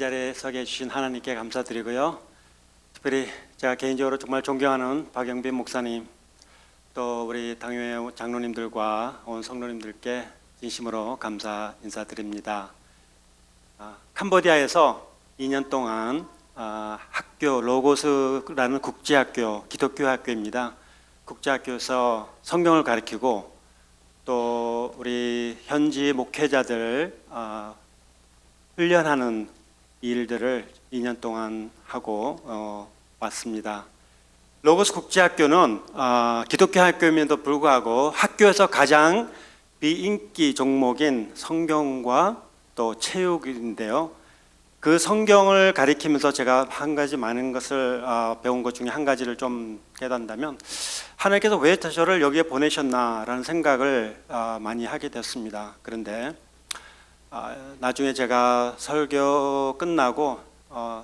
자리에 서게 해주신 하나님께 감사드리고요. 특별히 제가 개인적으로 정말 존경하는 박영빈 목사님, 또 우리 당회의 장로님들과 온 성도님들께 진심으로 감사 인사드립니다. 캄보디아에서 2년 동안 학교 로고스라는 국제학교, 기독교 학교입니다. 국제학교에서 성경을 가르치고 또 우리 현지 목회자들 훈련하는 일들을 2년 동안 하고 왔습니다. 로고스 국제학교는 기독교 학교임에도 불구하고 학교에서 가장 비인기 종목인 성경과 또 체육인데요. 그 성경을 가리키면서 제가 한 가지 많은 것을 배운 것 중에 한 가지를 좀 깨닫는다면, 하나님께서 왜 저를 여기에 보내셨나라는 생각을 많이 하게 됐습니다. 그런데 나중에 제가 설교 끝나고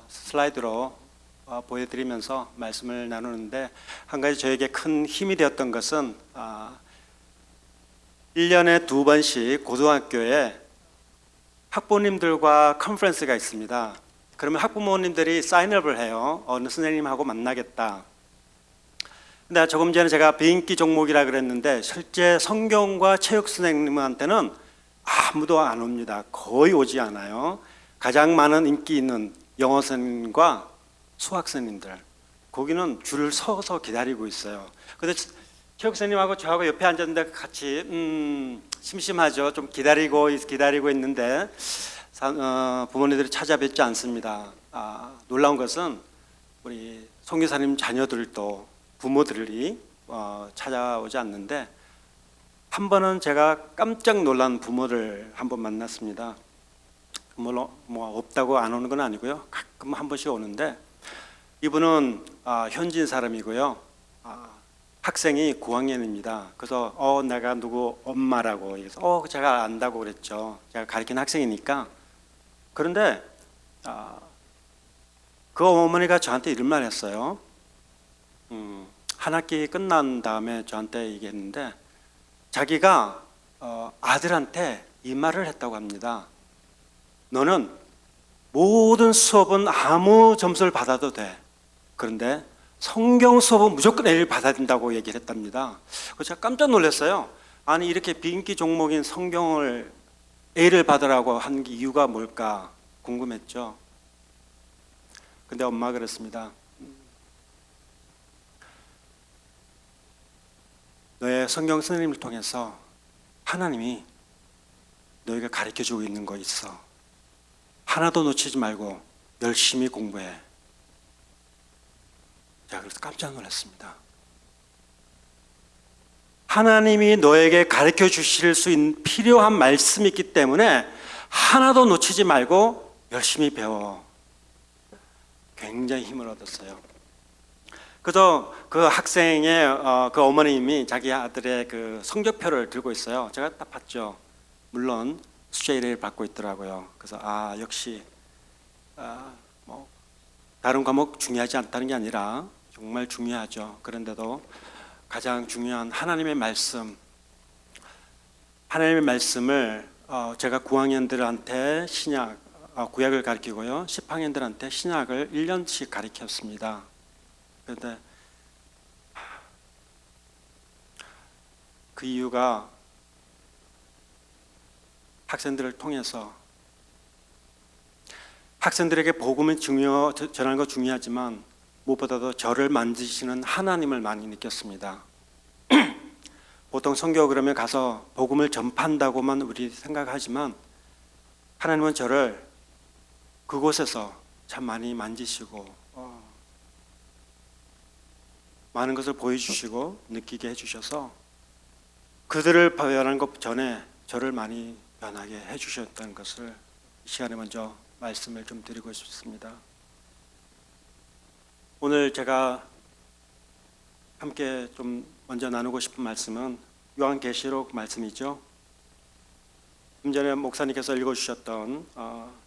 슬라이드로 보여드리면서 말씀을 나누는데, 한 가지 저에게 큰 힘이 되었던 것은 1년에 2번씩 고등학교에 학부모님들과 컨퍼런스가 있습니다. 그러면 학부모님들이 사인업을 해요. 어느 선생님하고 만나겠다. 근데 조금 전에 제가 비인기 종목이라 그랬는데, 실제 성경과 체육 선생님한테는 아무도 안 옵니다. 거의 오지 않아요. 가장 많은 인기 있는 영어 선생님과 수학 선생님들, 거기는 줄을 서서 기다리고 있어요. 근데 체육 선생님하고 저하고 옆에 앉았는데 같이 심심하죠. 좀 기다리고 있는데 부모님들이 찾아뵙지 않습니다. 놀라운 것은 우리 선교사님 자녀들도 부모들이 찾아오지 않는데, 한 번은 제가 깜짝 놀란 부모를 한 번 만났습니다. 물론 없다고 안 오는 건 아니고요. 가끔 한 번씩 오는데, 이분은 현지인 사람이고요. 학생이 9학년입니다. 그래서 내가 누구 엄마라고 해서 제가 안다고 그랬죠. 제가 가르치는 학생이니까. 그런데 그 어머니가 저한테 이런 말 했어요. 한 학기 끝난 다음에 저한테 얘기했는데, 자기가 아들한테 이 말을 했다고 합니다. 너는 모든 수업은 아무 점수를 받아도 돼. 그런데 성경 수업은 무조건 A를 받아야 된다고 얘기를 했답니다. 그래서 제가 깜짝 놀랐어요. 아니, 이렇게 비인기 종목인 성경을 A를 받으라고 한 이유가 뭘까 궁금했죠. 근데 엄마가 그랬습니다. 너의 성경 선생님을 통해서 하나님이 너희가 가르쳐주고 있는 거 있어. 하나도 놓치지 말고 열심히 공부해. 제가 그래서 깜짝 놀랐습니다. 하나님이 너에게 가르쳐 주실 수 있는 필요한 말씀이 있기 때문에 하나도 놓치지 말고 열심히 배워. 굉장히 힘을 얻었어요. 그래서 그 학생의 그 어머님이 자기 아들의 그 성적표를 들고 있어요. 제가 딱 봤죠. 물론 수제 1위를 받고 있더라고요. 그래서 역시 다른 과목 중요하지 않다는 게 아니라 정말 중요하죠. 그런데도 가장 중요한 하나님의 말씀을 제가 9학년들한테 구약을 가르치고요, 10학년들한테 신약을 1년씩 가르쳤습니다. 그런데 그 이유가 학생들을 통해서 학생들에게 복음을 전하는 거 중요하지만 무엇보다도 저를 만드시는 하나님을 많이 느꼈습니다. 보통 선교 그러면 가서 복음을 전파한다고만 우리 생각하지만, 하나님은 저를 그곳에서 참 많이 만지시고 많은 것을 보여주시고 느끼게 해주셔서 그들을 변하는 것 전에 저를 많이 변하게 해주셨다는 것을 이 시간에 먼저 말씀을 좀 드리고 싶습니다. 오늘 제가 함께 좀 먼저 나누고 싶은 말씀은 요한계시록 말씀이죠. 좀 전에 목사님께서 읽어주셨던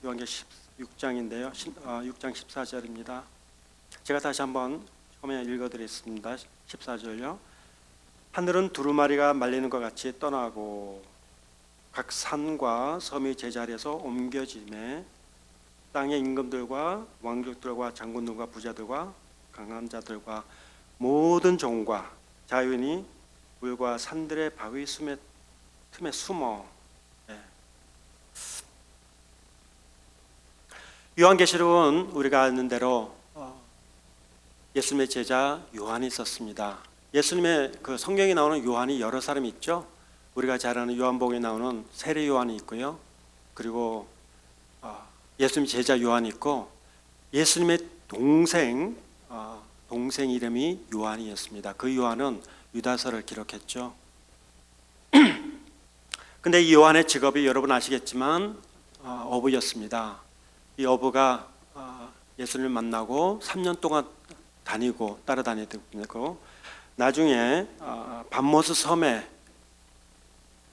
요한계시록 6장인데요. 6장 14절입니다. 제가 다시 한번 처음에 읽어드리겠습니다. 14절요. 하늘은 두루마리가 말리는 것 같이 떠나고 각 산과 섬이 제자리에서 옮겨지매 땅의 임금들과 왕족들과 장군들과 부자들과 강한 자들과 모든 종과 자유인이 물과 산들의 바위 틈에 숨어. 요한계시록은 우리가 아는 대로 예수님의 제자 요한이 있었습니다. 예수님의 그 성경에 나오는 요한이 여러 사람이 있죠. 우리가 잘 아는 요한복음에 나오는 세례 요한이 있고요. 그리고 예수님 제자 요한이 있고 예수님의 동생 이름이 요한이었습니다. 그 요한은 유다서를 기록했죠. 근데 이 요한의 직업이 여러분 아시겠지만 어부였습니다. 이 어부가 예수님을 만나고 3년 동안 따라다니고 나중에 밤모스 섬에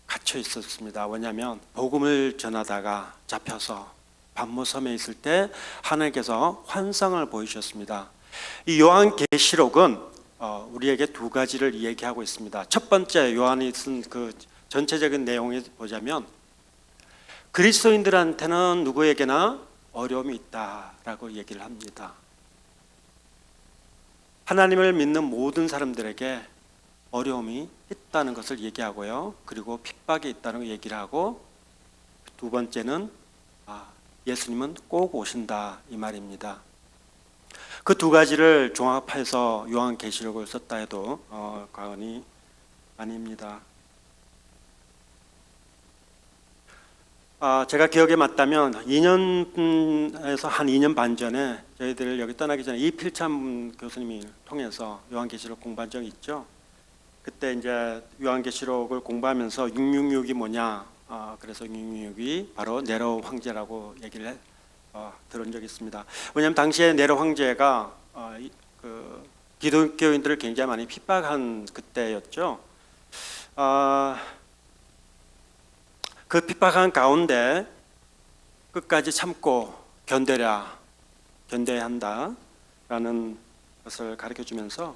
갇혀 있었습니다. 왜냐하면 복음을 전하다가 잡혀서 밤모스 섬에 있을 때 하나님께서 환상을 보이셨습니다. 이 요한계시록은 우리에게 두 가지를 이야기하고 있습니다. 첫 번째, 요한이 쓴 그 전체적인 내용을 보자면 그리스도인들한테는 누구에게나 어려움이 있다라고 얘기를 합니다. 하나님을 믿는 모든 사람들에게 어려움이 있다는 것을 얘기하고요. 그리고 핍박이 있다는 걸 얘기를 하고, 두 번째는 예수님은 꼭 오신다 이 말입니다. 그 두 가지를 종합해서 요한계시록을 썼다 해도 과언이 아닙니다. 제가 기억에 맞다면 2년에서 한 2년 반 전에 저희들 여기 떠나기 전에 이필참 교수님이 통해서 요한계시록 공부한 적이 있죠. 그때 이제 요한계시록을 공부하면서 666이 뭐냐, 그래서 666이 바로 네로 황제라고 얘기를 들은 적이 있습니다. 왜냐하면 당시에 네로 황제가 그 기독교인들을 굉장히 많이 핍박한 그때였죠. 그 핍박한 가운데 끝까지 참고 견뎌야 한다라는 것을 가르쳐주면서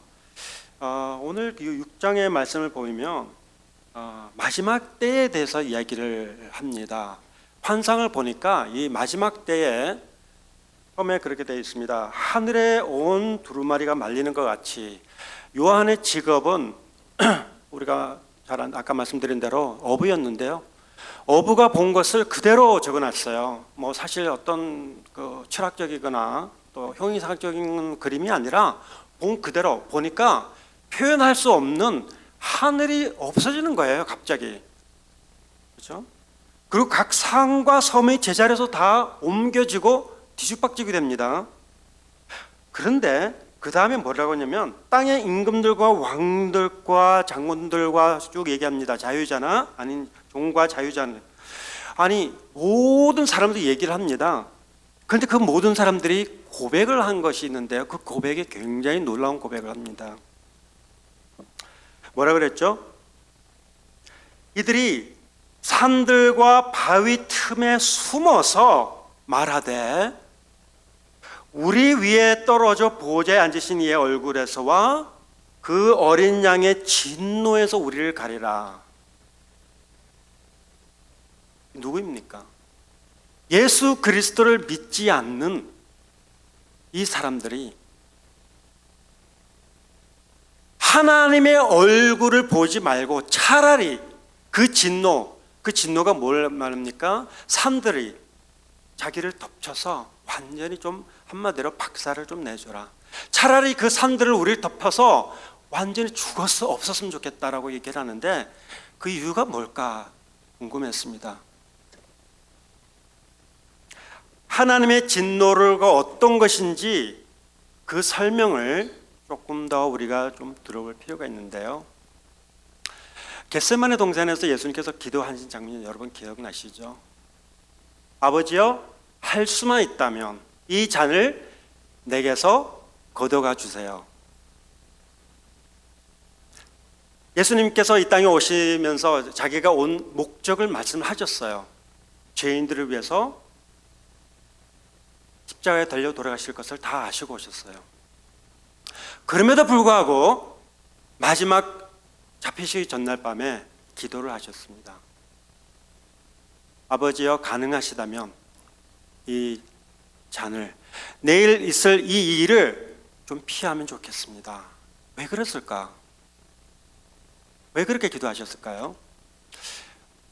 오늘 이 6장의 말씀을 보면 마지막 때에 대해서 이야기를 합니다. 환상을 보니까 이 마지막 때에 처음에 그렇게 되어 있습니다. 하늘에 온 두루마리가 말리는 것 같이. 요한의 직업은 우리가 아까 말씀드린 대로 어부였는데요. 어부가 본 것을 그대로 적어놨어요. 뭐 사실 어떤 그 철학적이거나 또 형이상학적인 그림이 아니라 본 그대로 보니까 표현할 수 없는 하늘이 없어지는 거예요, 갑자기. 그렇죠? 그리고 각 산과 섬이 제자리에서 다 옮겨지고 뒤죽박죽이 됩니다. 그런데 그 다음에 뭐라고 하냐면 땅의 임금들과 왕들과 장군들과 쭉 얘기합니다. 자유자나 아닌 종과 자유자는 아니 모든 사람들이 얘기를 합니다. 그런데 그 모든 사람들이 고백을 한 것이 있는데요. 그 고백이 굉장히 놀라운 고백을 합니다. 뭐라 그랬죠? 이들이 산들과 바위 틈에 숨어서 말하되 우리 위에 떨어져 보좌에 앉으신 이의 얼굴에서와 그 어린 양의 진노에서 우리를 가리라. 누구입니까? 예수 그리스도를 믿지 않는 이 사람들이 하나님의 얼굴을 보지 말고 차라리 그 진노가 뭘 말합니까? 산들이 자기를 덮쳐서 완전히 좀 한마디로 박살을 좀 내줘라. 차라리 그 산들을 우리를 덮어서 완전히 없었으면 좋겠다라고 얘기를 하는데 그 이유가 뭘까 궁금했습니다. 하나님의 진노가 어떤 것인지 그 설명을 조금 더 우리가 좀 들어볼 필요가 있는데요. 겟세마네 동산에서 예수님께서 기도하신 장면 여러분 기억나시죠? 아버지여, 할 수만 있다면 이 잔을 내게서 걷어가 주세요. 예수님께서 이 땅에 오시면서 자기가 온 목적을 말씀하셨어요. 죄인들을 위해서 십자가에 달려 돌아가실 것을 다 아시고 오셨어요. 그럼에도 불구하고 마지막 잡히시기 전날 밤에 기도를 하셨습니다. 아버지여, 가능하시다면 이 않을, 내일 있을 이 일을 좀 피하면 좋겠습니다. 왜 그랬을까? 왜 그렇게 기도하셨을까요?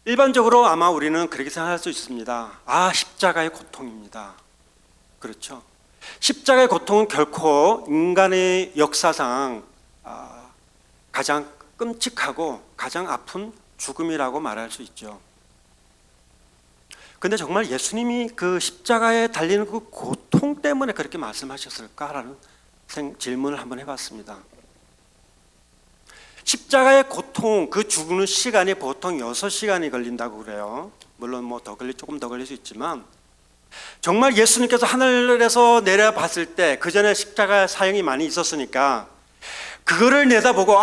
일반적으로 아마 우리는 그렇게 생각할 수 있습니다. 십자가의 고통입니다. 그렇죠. 십자가의 고통은 결코 인간의 역사상 가장 끔찍하고 가장 아픈 죽음이라고 말할 수 있죠. 근데 정말 예수님이 그 십자가에 달리는 그 고통 때문에 그렇게 말씀하셨을까라는 질문을 한번 해봤습니다. 십자가의 고통, 그 죽는 시간이 보통 6시간이 걸린다고 그래요. 물론 조금 더 걸릴 수 있지만, 정말 예수님께서 하늘에서 내려봤을 때, 그 전에 십자가 사형이 많이 있었으니까 그거를 내다보고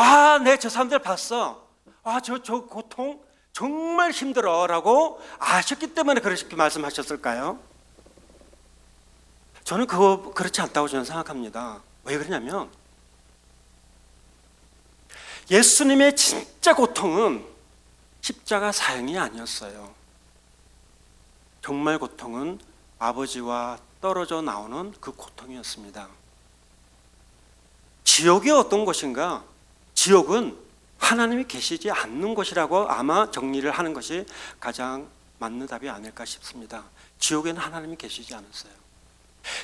내 저 사람들 봤어, 저 고통 정말 힘들어 라고 아셨기 때문에 그렇게 말씀하셨을까요? 저는 그렇지 않다고 저는 생각합니다. 왜 그러냐면 예수님의 진짜 고통은 십자가 사형이 아니었어요. 정말 고통은 아버지와 떨어져 나오는 그 고통이었습니다. 지옥이 어떤 곳인가? 지옥은 하나님이 계시지 않는 곳이라고 아마 정리를 하는 것이 가장 맞는 답이 아닐까 싶습니다. 지옥에는 하나님이 계시지 않았어요.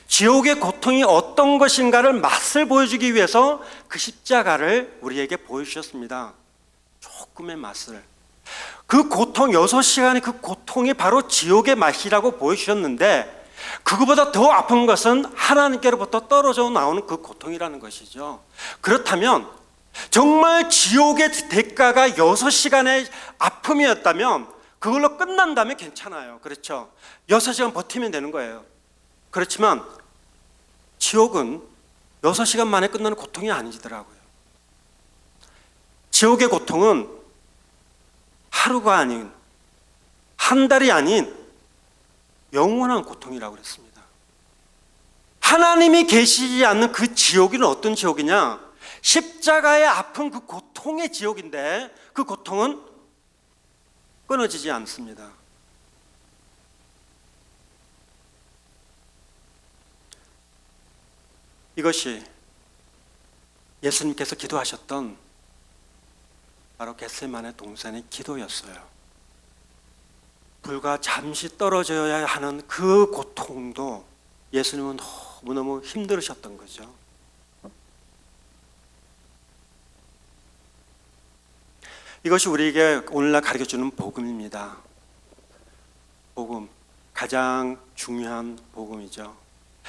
지옥의 고통이 어떤 것인가를 맛을 보여주기 위해서 그 십자가를 우리에게 보여주셨습니다. 조금의 맛을. 그 고통, 6시간의 그 고통이 바로 지옥의 맛이라고 보여주셨는데, 그거보다 더 아픈 것은 하나님께로부터 떨어져 나오는 그 고통이라는 것이죠. 그렇다면 정말 지옥의 대가가 6시간의 아픔이었다면 그걸로 끝난다면 괜찮아요. 그렇죠? 6시간 버티면 되는 거예요. 그렇지만 지옥은 6시간 만에 끝나는 고통이 아니더라고요. 지옥의 고통은 하루가 아닌, 한 달이 아닌 영원한 고통이라고 그랬습니다. 하나님이 계시지 않는 그 지옥은 어떤 지옥이냐? 십자가의 아픈 그 고통의 지옥인데, 그 고통은 끊어지지 않습니다. 이것이 예수님께서 기도하셨던 바로 겟세마네 동산의 기도였어요. 불과 잠시 떨어져야 하는 그 고통도 예수님은 너무너무 힘들으셨던 거죠. 이것이 우리에게 오늘날 가르쳐주는 복음입니다. 복음, 가장 중요한 복음이죠.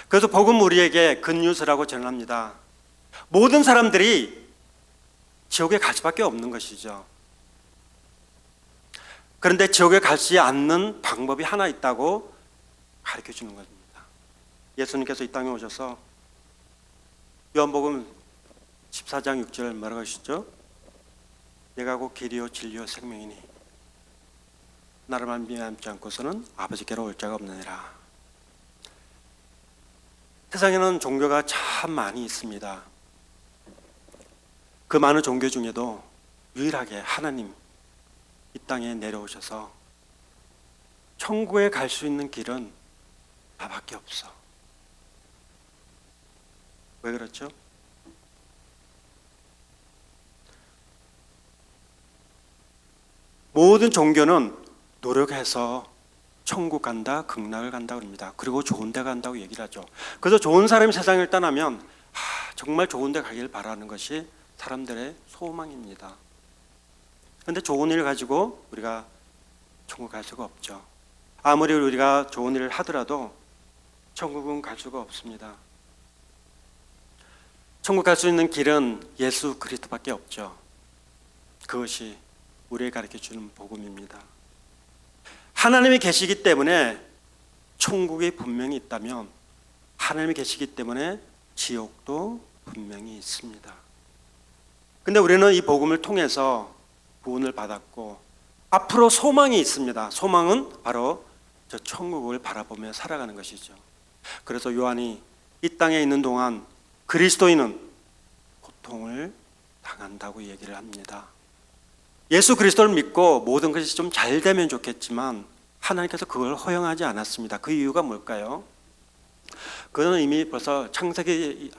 그래서 복음 우리에게 굿뉴스라고 전합니다. 모든 사람들이 지옥에 갈 수밖에 없는 것이죠. 그런데 지옥에 가지 않는 방법이 하나 있다고 가르쳐주는 것입니다. 예수님께서 이 땅에 오셔서 요한복음 14장 6절 뭐라고 하시죠? 내가 곧 길이요 진리요 생명이니 나를 말미암지 않고서는 아버지께로 올 자가 없느니라. 세상에는 종교가 참 많이 있습니다. 그 많은 종교 중에도 유일하게 하나님 이 땅에 내려오셔서 천국에 갈 수 있는 길은 나밖에 없어. 왜 그렇죠? 모든 종교는 노력해서 천국 간다, 극락을 간다 그럽니다. 그리고 좋은 데 간다고 얘기를 하죠. 그래서 좋은 사람이 세상을 떠나면 정말 좋은 데 가길 바라는 것이 사람들의 소망입니다. 그런데 좋은 일을 가지고 우리가 천국 갈 수가 없죠. 아무리 우리가 좋은 일을 하더라도 천국은 갈 수가 없습니다. 천국 갈 수 있는 길은 예수 그리스도밖에 없죠. 그것이 우리에게 가르쳐주는 복음입니다. 하나님이 계시기 때문에 천국이 분명히 있다면 하나님이 계시기 때문에 지옥도 분명히 있습니다. 근데 우리는 이 복음을 통해서 구원을 받았고 앞으로 소망이 있습니다. 소망은 바로 저 천국을 바라보며 살아가는 것이죠. 그래서 요한이 이 땅에 있는 동안 그리스도인은 고통을 당한다고 얘기를 합니다. 예수 그리스도를 믿고 모든 것이 좀 잘 되면 좋겠지만 하나님께서 그걸 허용하지 않았습니다. 그 이유가 뭘까요? 그는 이미 벌써 창세기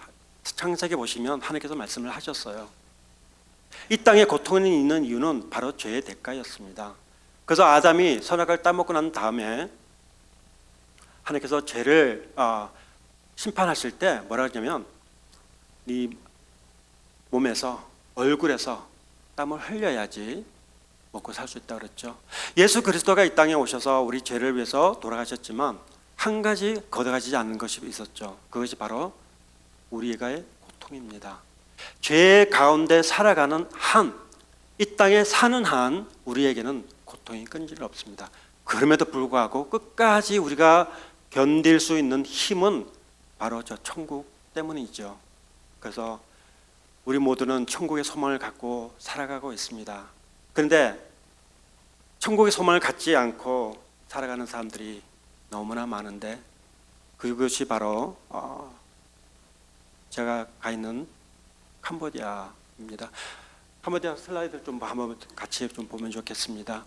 보시면 하나님께서 말씀을 하셨어요. 이 땅에 고통이 있는 이유는 바로 죄의 대가였습니다. 그래서 아담이 선악을 따먹고 난 다음에 하나님께서 죄를 심판하실 때 뭐라 하냐면 네 몸에서 얼굴에서 땀을 흘려야지 먹고 살 수 있다고 그랬죠. 예수 그리스도가 이 땅에 오셔서 우리 죄를 위해서 돌아가셨지만 한 가지 거둬가지지 않는 것이 있었죠. 그것이 바로 우리의 고통입니다. 죄 가운데 살아가는 한, 이 땅에 사는 한 우리에게는 고통이 끊이질 없습니다. 그럼에도 불구하고 끝까지 우리가 견딜 수 있는 힘은 바로 저 천국 때문이죠. 그래서 우리 모두는 천국의 소망을 갖고 살아가고 있습니다. 그런데 천국의 소망을 갖지 않고 살아가는 사람들이 너무나 많은데 그것이 바로 제가 가 있는 캄보디아입니다. 캄보디아 슬라이드 좀 한번 같이 좀 보면 좋겠습니다.